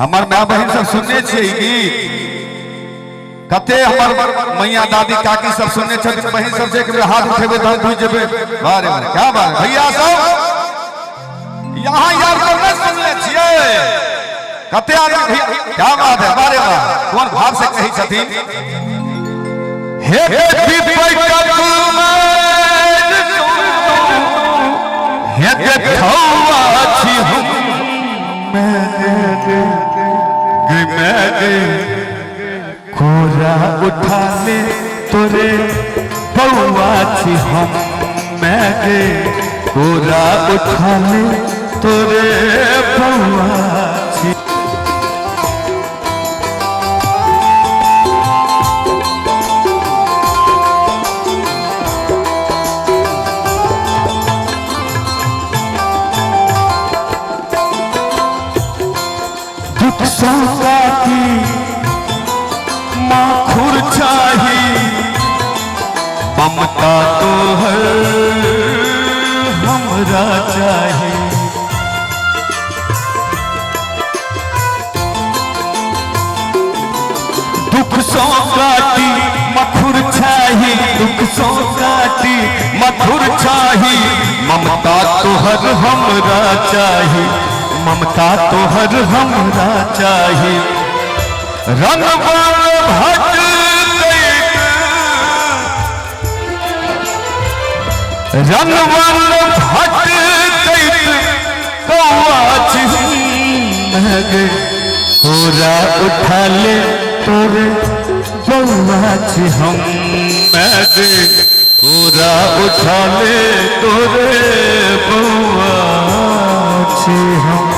हमार माँ बहन सब सुनने छे गीत कते हमार मैया दादी काकी सब सुनने छे बहन सब से एक हाथ उठेबे तो बुझ जेबे बारे बारे क्या बात भैया सब यहाँ यार तो नहीं सुनने छिए कते आदमी भैया क्या बात है बारे बारे कौन भाव से कही छथिन हे दीपक हे देखौआ छी हम मैं कोरा उठा ले तोरे बउआ छी हम मैं कोरा उठा ले तोरे बउआ छी दुख की माखुर चाही ममता तो है हमरा चाही दुख सो काटी मखुर चाही दुख सो काटी मधुर चाही ममता तो हर हमरा चाही ममता तो हर हमरा चाही रंगवान भट रंगवान भट कोरा उठा ले तोरे बउआ छी हम कोरा उठा ले तोरे बउआ छी हम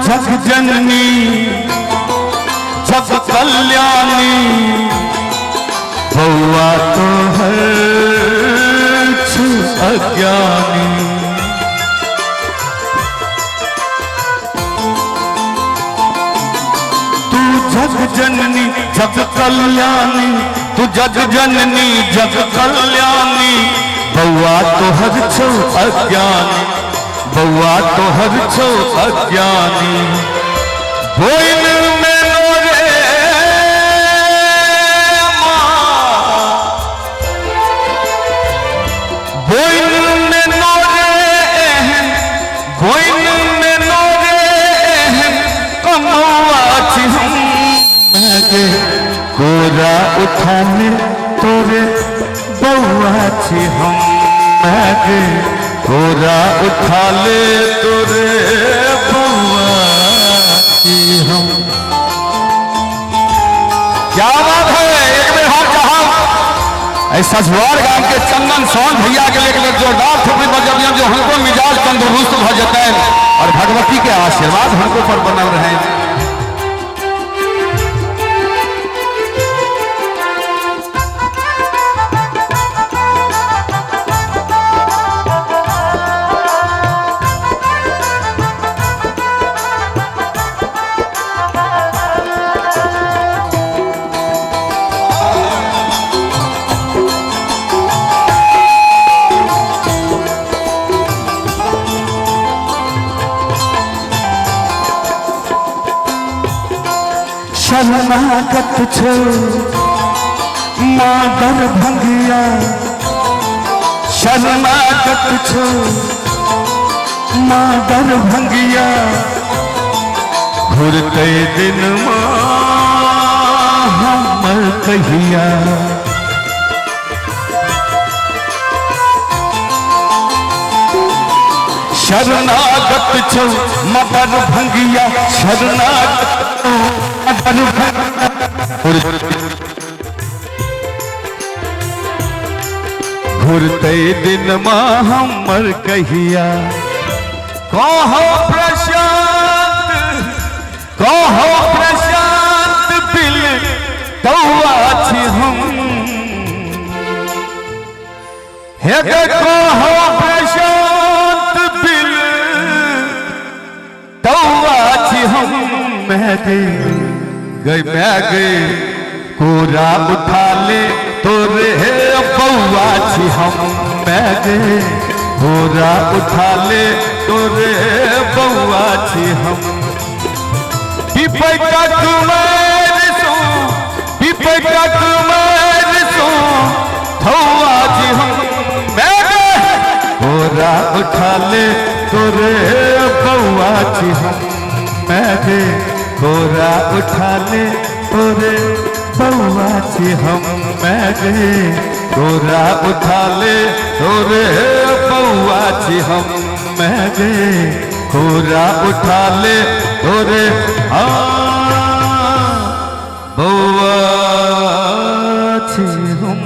जग जननी जग कल्याणी बउआ तो है अज्ञानी तू जग जननी जग कल्याणी तू जग जननी जग कल्याणी बउआ तो हर छो अज्ञानी बउआ तो हर छो अज्ञानी बोइन में नोरे बोइन में नोरे बोइन में नोरे कमौआ छी हम कोरा उठा ले तोरे बउआ छी हम कोरा उठा ले तोरे बउआ छी हम क्या बात है एक बेर हम चाहब ऐसा सजवार गांव के चंदन सोन भैया के लेकर जोरदार ठोकरी बजबियां जो हमको मिजाज तंदुरुस्त हो जाता है और भगवती के आशीर्वाद हमको पर बनल रहे शरणागत छो माँ दरभंगिया शरणागत छो माँ दरभंगिया घुरते दिन हमर कहिया शरणागत छौ मदन भंगिया शरणागत मदन घुरते दिन मां हमर कहिया कहो प्रशांत बिल कौआ छी हम हे कहो प्रशांत बिल कौआ छी हम मैं गए कोरा उठा ले तोरे बउआ छी हम मैं गए कोरा उठा ले तोरे बउआ छी हम पिपका कुमार सो थौआ छी हम मैं गए कोरा उठा ले तोरे बउआ छी हम मैं गए कोरा उठा ले तोरे बउआ छी हम मैं गए कोरा उठा ले तोरे बउआ छी हम मैं गए कोरा उठा ले तोरे बउआ छी हम